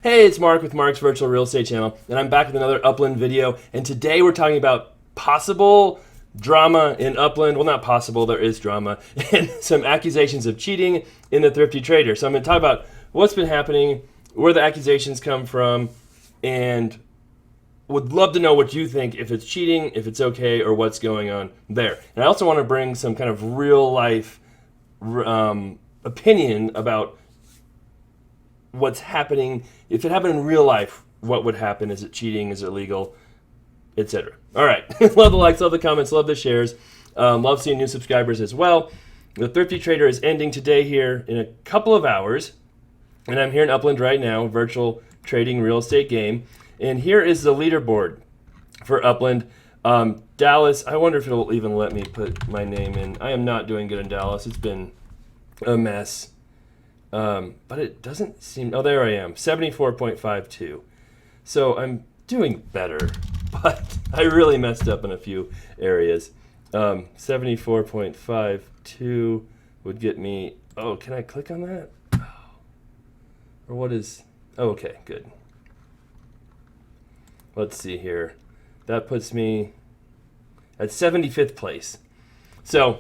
Hey, it's Mark with Mark's Virtual Real Estate Channel, and I'm back with another Upland video. And today we're talking about possible drama in Upland. Well, not possible, there is drama, and some accusations of cheating in the Thrifty Trader. So I'm going to talk about what's been happening, where the accusations come from, and would love to know what you think, if it's cheating, if it's okay, or what's going on there. And I also want to bring some kind of real life opinion about what's happening. If it happened in real life, what would happen? Is it cheating? Is it legal? Etc. All right. Love the likes, love the comments, love the shares. Love seeing new subscribers as well. The Thrifty Trader is ending today here in a couple of hours. And I'm here in Upland right now, virtual trading real estate game. And here is the leaderboard for Upland. Dallas, I wonder if it'll even let me put my name in. I am not doing good in Dallas. It's been a mess. But it doesn't seem, oh, there I am, 74.52. So I'm doing better, but I really messed up in a few areas. 74.52 would get me, oh, can I click on that? Or what is, oh, okay, good. Let's see here. That puts me at 75th place. So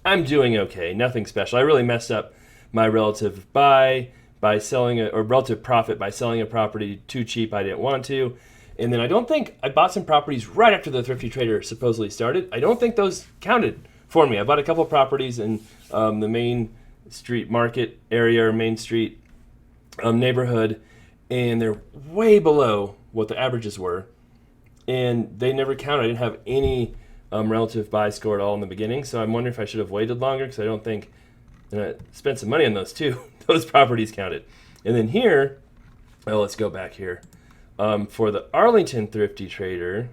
I'm doing okay, nothing special. I really messed up my relative buy by selling or relative profit by selling a property too cheap. I didn't want to. And then I don't think I bought some properties right after the Thrifty Trader supposedly started. I don't think those counted for me. I bought a couple properties in the Main Street Market area or Main Street neighborhood, and they're way below what the averages were. And they never counted. I didn't have any relative buy score at all in the beginning. So I'm wondering if I should have waited longer, because I don't think, and I spent some money on those too. Those properties counted. And then here, oh, let's go back here. For the Arlington Thrifty Trader,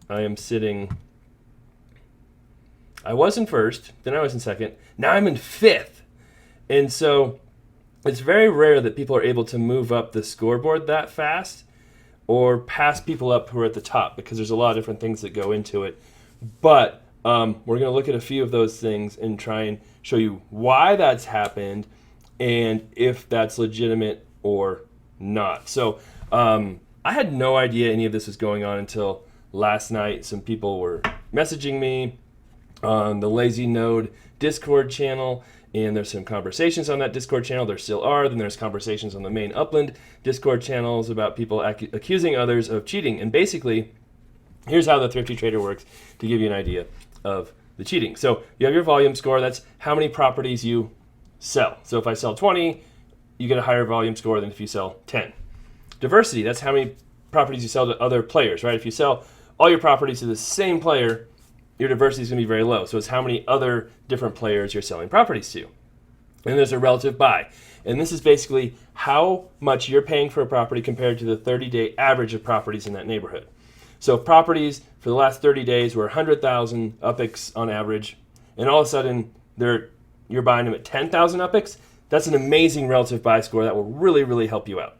I am sitting, I was in first, then I was in second, now I'm in fifth. And so it's very rare that people are able to move up the scoreboard that fast or pass people up who are at the top, because there's a lot of different things that go into it. But we're going to look at a few of those things and try and show you why that's happened and if that's legitimate or not. So I had no idea any of this was going on until last night. Some people were messaging me on the Lazy Node Discord channel, and there's some conversations on that Discord channel. There still are. Then there's conversations on the main Upland Discord channels about people accusing others of cheating. And basically, here's how the Thrifty Trader works to give you an idea of the cheating. So you have your volume score. That's how many properties you sell. So if I sell 20, you get a higher volume score than if you sell 10. Diversity, that's how many properties you sell to other players, right? If you sell all your properties to the same player, your diversity is going to be very low. So it's how many other different players you're selling properties to. And there's a relative buy. And this is basically how much you're paying for a property compared to the 30-day average of properties in that neighborhood. So if properties for the last 30 days were 100,000 UPIX on average, and all of a sudden you're buying them at 10,000 UPIX, that's an amazing relative buy score that will really, really help you out.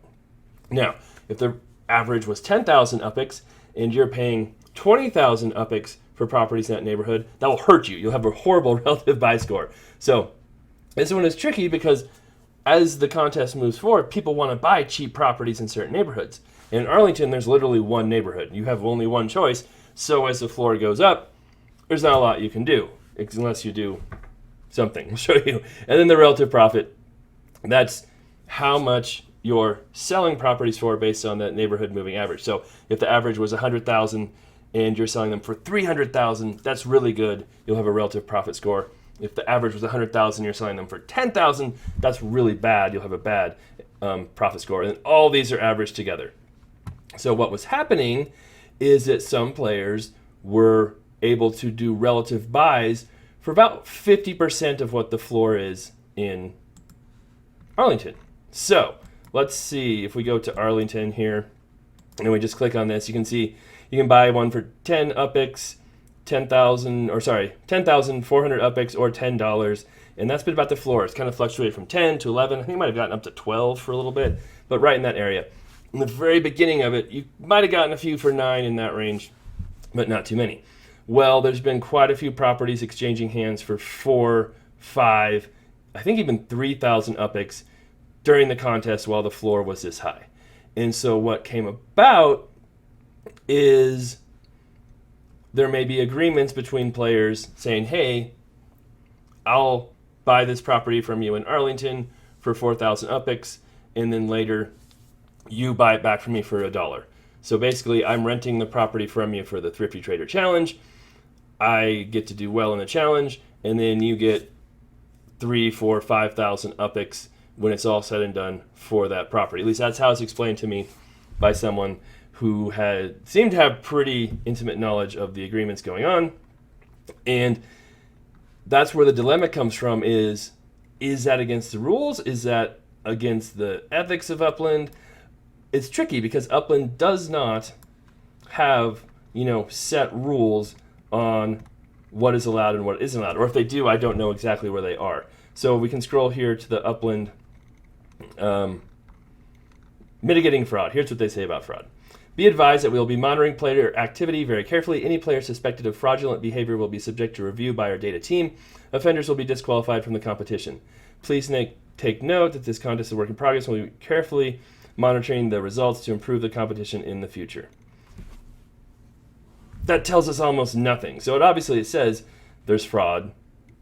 Now, if the average was 10,000 UPIX and you're paying 20,000 UPIX for properties in that neighborhood, that will hurt you. You'll have a horrible relative buy score. So this one is tricky because as the contest moves forward, people want to buy cheap properties in certain neighborhoods. In Arlington, there's literally one neighborhood. You have only one choice. So as the floor goes up, there's not a lot you can do, unless you do something. I'll show you. And then the relative profit, that's how much you're selling properties for based on that neighborhood moving average. So if the average was 100,000 and you're selling them for 300,000, that's really good. You'll have a relative profit score. If the average was 100,000, you're selling them for 10,000, that's really bad. You'll have a bad profit score. And all these are averaged together. So what was happening is that some players were able to do relative buys for about 50% of what the floor is in Arlington. So let's see if we go to Arlington here and we just click on this. You can see you can buy one for 10 UPIX, 10,400 UPIX or $10. And that's been about the floor. It's kind of fluctuated from 10 to 11. I think it might have gotten up to 12 for a little bit, but right in that area. In the very beginning of it, you might have gotten a few for 9 in that range, but not too many. Well, there's been quite a few properties exchanging hands for 4, 5, I think even 3,000 UPIX during the contest while the floor was this high. And so what came about is there may be agreements between players saying, hey, I'll buy this property from you in Arlington for 4,000 UPIX, and then later you buy it back from me for $1. So basically, I'm renting the property from you for the Thrifty Trader Challenge. I get to do well in the challenge, and then you get 3, 4, 5,000 UPIX when it's all said and done for that property. At least that's how it's explained to me by someone who had seemed to have pretty intimate knowledge of the agreements going on. And that's where the dilemma comes from is that against the rules? Is that against the ethics of Upland? It's tricky because Upland does not have, set rules on what is allowed and what isn't allowed. Or if they do, I don't know exactly where they are. So we can scroll here to the Upland mitigating fraud. Here's what they say about fraud. Be advised that we will be monitoring player activity very carefully. Any player suspected of fraudulent behavior will be subject to review by our data team. Offenders will be disqualified from the competition. Please take note that this contest is a work in progress and we'll be carefully monitoring the results to improve the competition in the future. That tells us almost nothing. So it says there's fraud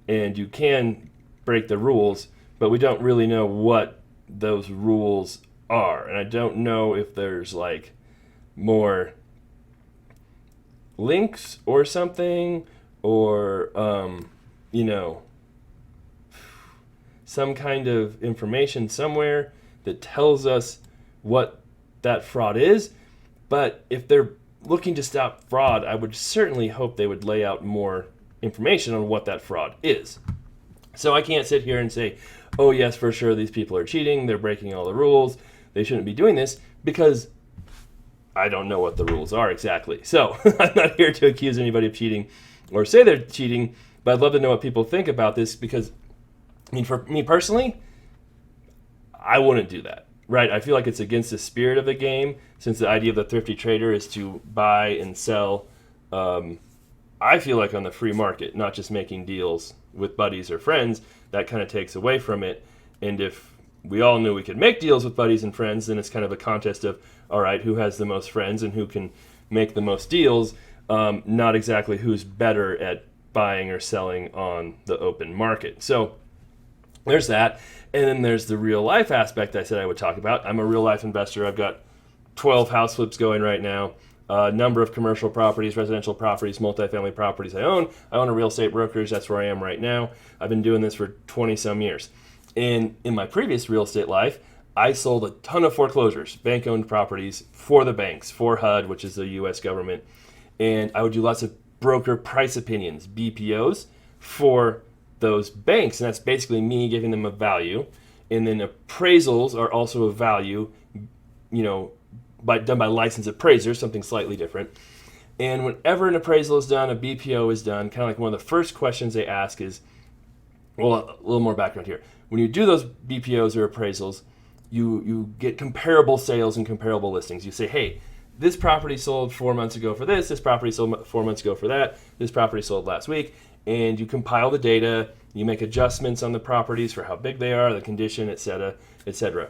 and you can break the rules, but we don't really know what those rules are. And I don't know if there's more links or something, or some kind of information somewhere that tells us what that fraud is. But if they're looking to stop fraud, I would certainly hope they would lay out more information on what that fraud is. So I can't sit here and say, oh yes, for sure these people are cheating, they're breaking all the rules, they shouldn't be doing this, because I don't know what the rules are exactly. So I'm not here to accuse anybody of cheating or say they're cheating, but I'd love to know what people think about this because, for me personally, I wouldn't do that, right? I feel like it's against the spirit of the game since the idea of the Thrifty Trader is to buy and sell, I feel like on the free market, not just making deals with buddies or friends. That kind of takes away from it. And if we all knew we could make deals with buddies and friends, then it's kind of a contest of, all right, who has the most friends and who can make the most deals, not exactly who's better at buying or selling on the open market. So there's that. And then there's the real life aspect I said I would talk about. I'm a real life investor. I've got 12 house flips going right now, a number of commercial properties, residential properties, multifamily properties I own. I own a real estate brokerage. That's where I am right now. I've been doing this for 20 some years. And in my previous real estate life, I sold a ton of foreclosures, bank-owned properties for the banks, for HUD, which is the U.S. government. And I would do lots of broker price opinions, BPOs, for those banks. And that's basically me giving them a value. And then appraisals are also a value, done by licensed appraisers, something slightly different. And whenever an appraisal is done, a BPO is done, kind of like one of the first questions they ask is, well, a little more background here. When you do those BPOs or appraisals, you get comparable sales and comparable listings. You say, hey, this property sold 4 months ago for this property sold 4 months ago for that, this property sold last week, and you compile the data, you make adjustments on the properties for how big they are, the condition, et cetera, et cetera.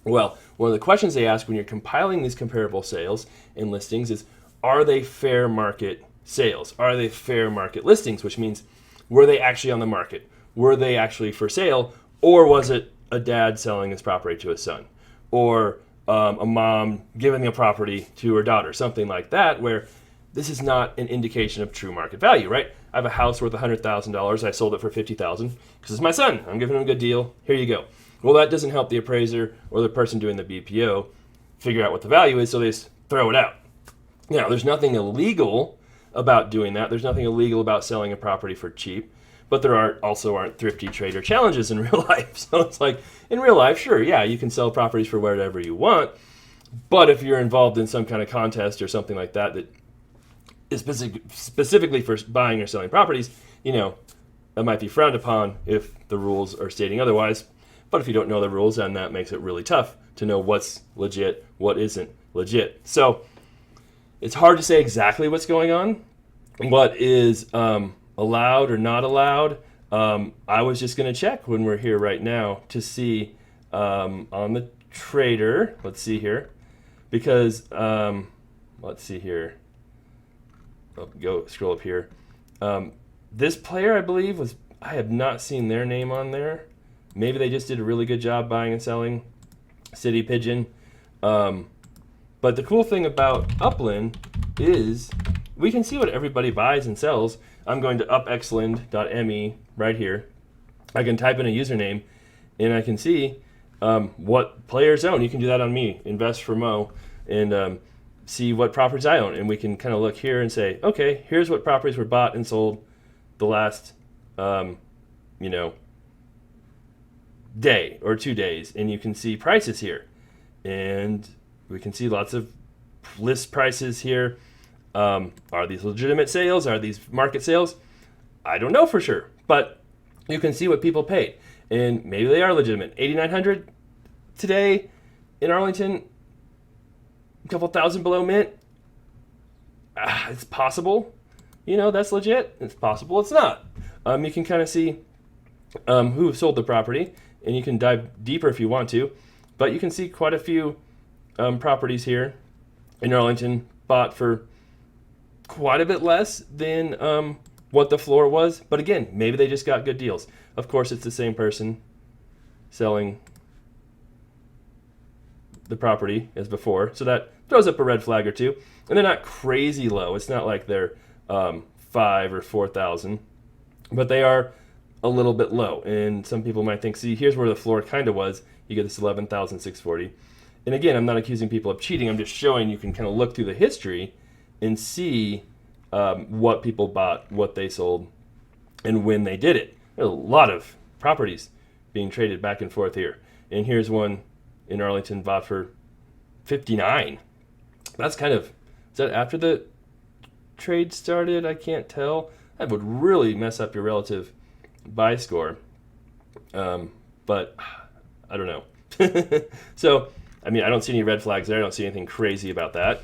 Well, one of the questions they ask when you're compiling these comparable sales and listings is, are they fair market sales? Are they fair market listings? Which means, were they actually on the market? Were they actually for sale? Or was it a dad selling his property to his son? Or a mom giving the property to her daughter? Something like that, where this is not an indication of true market value, right? I have a house worth $100,000. I sold it for $50,000 because it's my son. I'm giving him a good deal. Here you go. Well, that doesn't help the appraiser or the person doing the BPO figure out what the value is, so they just throw it out. Now, there's nothing illegal about doing that. There's nothing illegal about selling a property for cheap, but there aren't Thrifty Trader challenges in real life. So it's like, in real life, sure, yeah, you can sell properties for whatever you want, but if you're involved in some kind of contest or something like that that is specifically for buying or selling properties, that might be frowned upon if the rules are stating otherwise. But if you don't know the rules, then that makes it really tough to know what's legit, what isn't legit. So it's hard to say exactly what's going on, what is allowed or not allowed. I was just going to check when we're here right now to see on the trader. Let's see here. Because, let's see here. I'll go scroll up here. This player, I believe, I have not seen their name on there. Maybe they just did a really good job buying and selling City Pigeon. But the cool thing about Upland is we can see what everybody buys and sells. I'm going to upxland.me right here. I can type in a username, and I can see what players own. You can do that on me, Invest for Mo, and see what properties I own. And we can kind of look here and say, okay, here's what properties were bought and sold the last, day or 2 days. And you can see prices here. And we can see lots of list prices here. Are these legitimate sales? Are these market sales? I don't know for sure, but you can see what people paid, and maybe they are legitimate. 8,900 today in Arlington, a couple thousand below mint. It's possible, that's legit. It's possible it's not. You can kind of see who sold the property, and you can dive deeper if you want to, but you can see quite a few properties here in Arlington bought for quite a bit less than what the floor was. But again, maybe they just got good deals. Of course, it's the same person selling the property as before. So that throws up a red flag or two. And they're not crazy low. It's not like they're 5 or 4,000. But they are a little bit low. And some people might think, see, here's where the floor kind of was. You get this 11,640. And again, I'm not accusing people of cheating. I'm just showing you can kind of look through the history and see what people bought, what they sold, and when they did it. There's a lot of properties being traded back and forth here. And here's one in Arlington bought for 59. That's is that after the trade started? I can't tell. That would really mess up your relative buy score. But I don't know. So, I don't see any red flags there. I don't see anything crazy about that.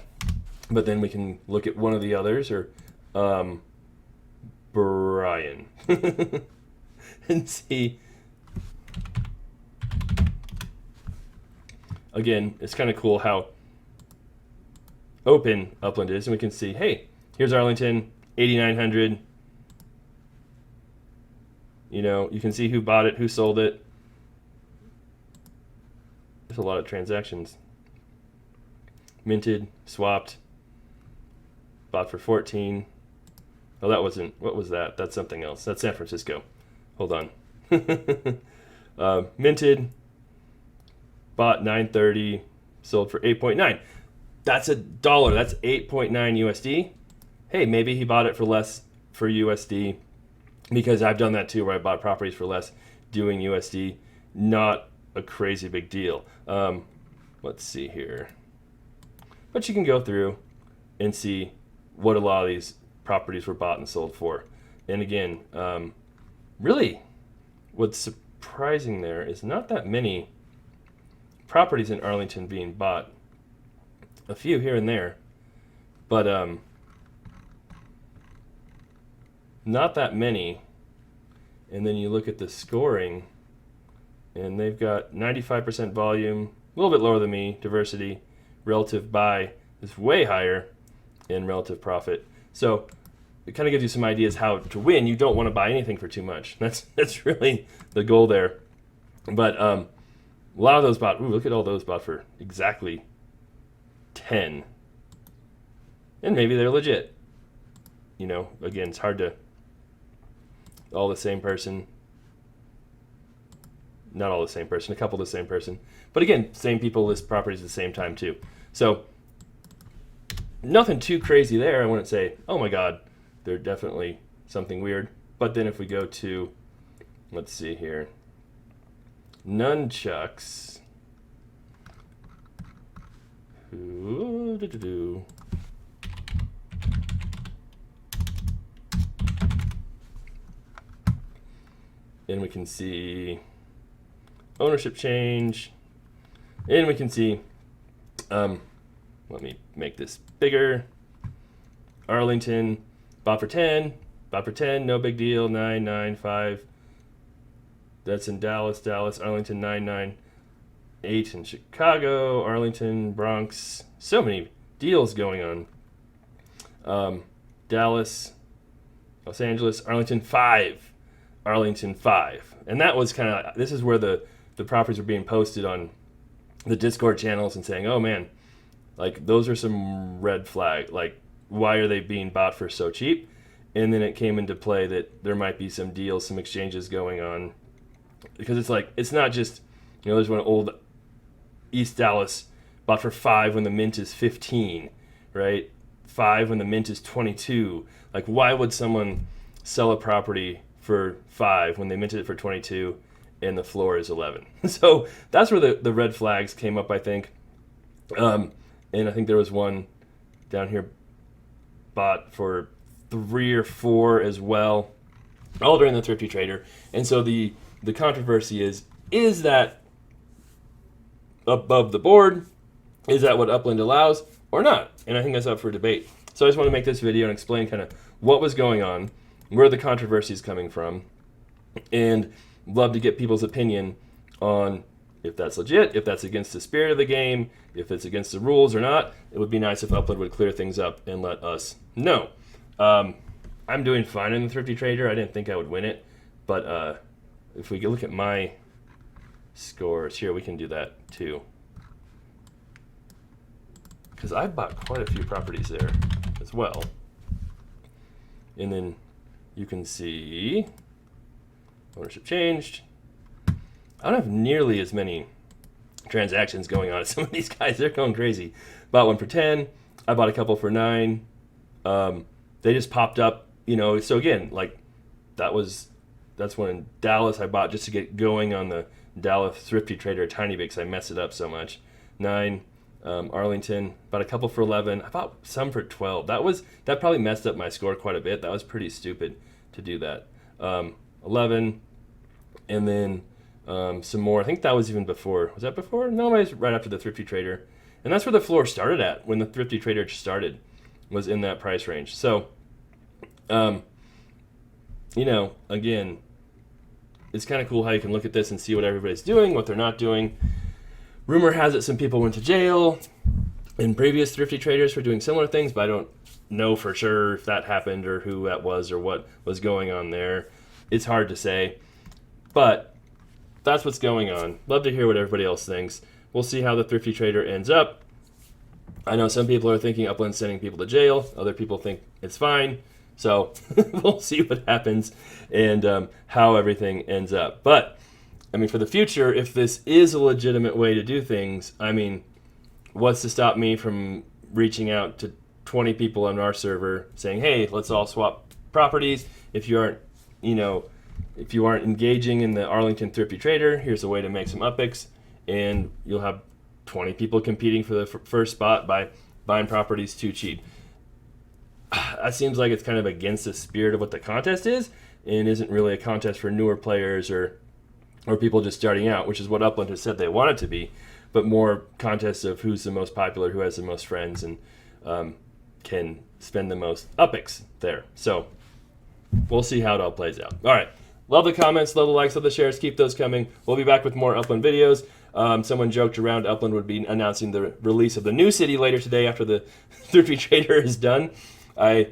But then we can look at one of the others, or Brian, and see. Again, it's kind of cool how open Upland is, and we can see, hey, here's Arlington, 8,900. You can see who bought it, who sold it. There's a lot of transactions. Minted, swapped. Bought for 14. Oh, that wasn't. What was that? That's something else. That's San Francisco. Hold on. Minted. Bought 930. Sold for 8.9. That's $1. That's 8.9 USD. Hey, maybe he bought it for less for USD, because I've done that too, where I bought properties for less doing USD. Not a crazy big deal. Let's see here. But you can go through and see what a lot of these properties were bought and sold for. And again, really, what's surprising there is not that many properties in Arlington being bought. A few here and there, but not that many. And then you look at the scoring, and they've got 95% volume, a little bit lower than me. Diversity, relative buy is way higher, and relative profit. So it kind of gives you some ideas how to win. You don't want to buy anything for too much. That's really the goal there. But a lot of those bought. Ooh, look at all those bought for exactly 10. And maybe they're legit. Again, it's hard to all the same person. Not all the same person, a couple the same person. But again, same people list properties at the same time too. So nothing too crazy there. I wouldn't say, oh my God, they're definitely something weird. But then if we go to, let's see here, Nunchucks. And we can see ownership change, and we can see, let me make this bigger. Arlington, bought for 10, no big deal, 9, 9, 5, That's in Dallas, Arlington 998 in Chicago, Arlington, Bronx. So many deals going on. Dallas, Los Angeles, Arlington 5. And that was kind of, this is where the properties were being posted on the Discord channels and saying, oh man, like those are some red flag. Like, why are they being bought for so cheap? And then it came into play that there might be some deals, some exchanges going on. Because it's like, it's not just, there's one old East Dallas bought for 5 when the mint is 15, right? 5 when the mint is 22. Like, why would someone sell a property for 5 when they minted it for 22 and the floor is 11? So that's where the red flags came up, I think. And I think there was one down here bought for 3 or 4 as well, all during the Thrifty Trader. And so the controversy is that above the board? Is that what Upland allows or not? And I think that's up for debate. So I just want to make this video and explain kind of what was going on, where the controversy is coming from, and love to get people's opinion on if that's legit, if that's against the spirit of the game, if it's against the rules or not. It would be nice if Upland would clear things up and let us know. I'm doing fine in the Thrifty Trader. I didn't think I would win it, but if we look at my scores here, we can do that too. Because I bought quite a few properties there as well. And then you can see ownership changed. I don't have nearly as many transactions going on as some of these guys. They're going crazy. Bought one for 10. I bought a couple for 9. They just popped up, So again, like that's when in Dallas I bought just to get going on the Dallas Thrifty Trader a tiny bit because I messed it up so much. 9. Arlington, bought a couple for 11. I bought some for 12. That probably messed up my score quite a bit. That was pretty stupid to do that. 11, and then some more. I think that was even before. Was that before? No, it was right after the Thrifty Trader. And that's where the floor started at when the Thrifty Trader started, was in that price range. So, again, it's kind of cool how you can look at this and see what everybody's doing, what they're not doing. Rumor has it some people went to jail in previous Thrifty Traders for doing similar things, but I don't know for sure if that happened or who that was or what was going on there. It's hard to say, but that's what's going on. Love to hear what everybody else thinks. We'll see how the Thrifty Trader ends up. I know some people are thinking Upland's sending people to jail. Other people think it's fine. So we'll see what happens and how everything ends up. But for the future, if this is a legitimate way to do things, what's to stop me from reaching out to 20 people on our server saying, hey, let's all swap properties. If you aren't engaging in the Arlington Thrifty Trader, here's a way to make some upics, and you'll have 20 people competing for the first spot by buying properties too cheap. That seems like it's kind of against the spirit of what the contest is, and isn't really a contest for newer players or people just starting out, which is what Upland has said they want it to be, but more contests of who's the most popular, who has the most friends, and can spend the most upics there. So we'll see how it all plays out. All right. Love the comments, love the likes, love the shares. Keep those coming. We'll be back with more Upland videos. Someone joked around Upland would be announcing the release of the new city later today after the Thrifty Trader is done. I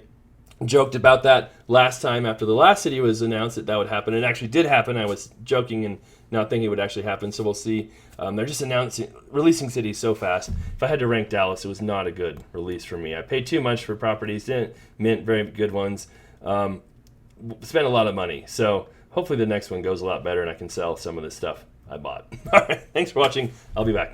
joked about that last time after the last city was announced that would happen. It actually did happen. I was joking and not thinking it would actually happen, so we'll see. They're just releasing cities so fast. If I had to rank Dallas, it was not a good release for me. I paid too much for properties, didn't mint very good ones, spent a lot of money. So hopefully the next one goes a lot better and I can sell some of this stuff I bought. All right, thanks for watching. I'll be back.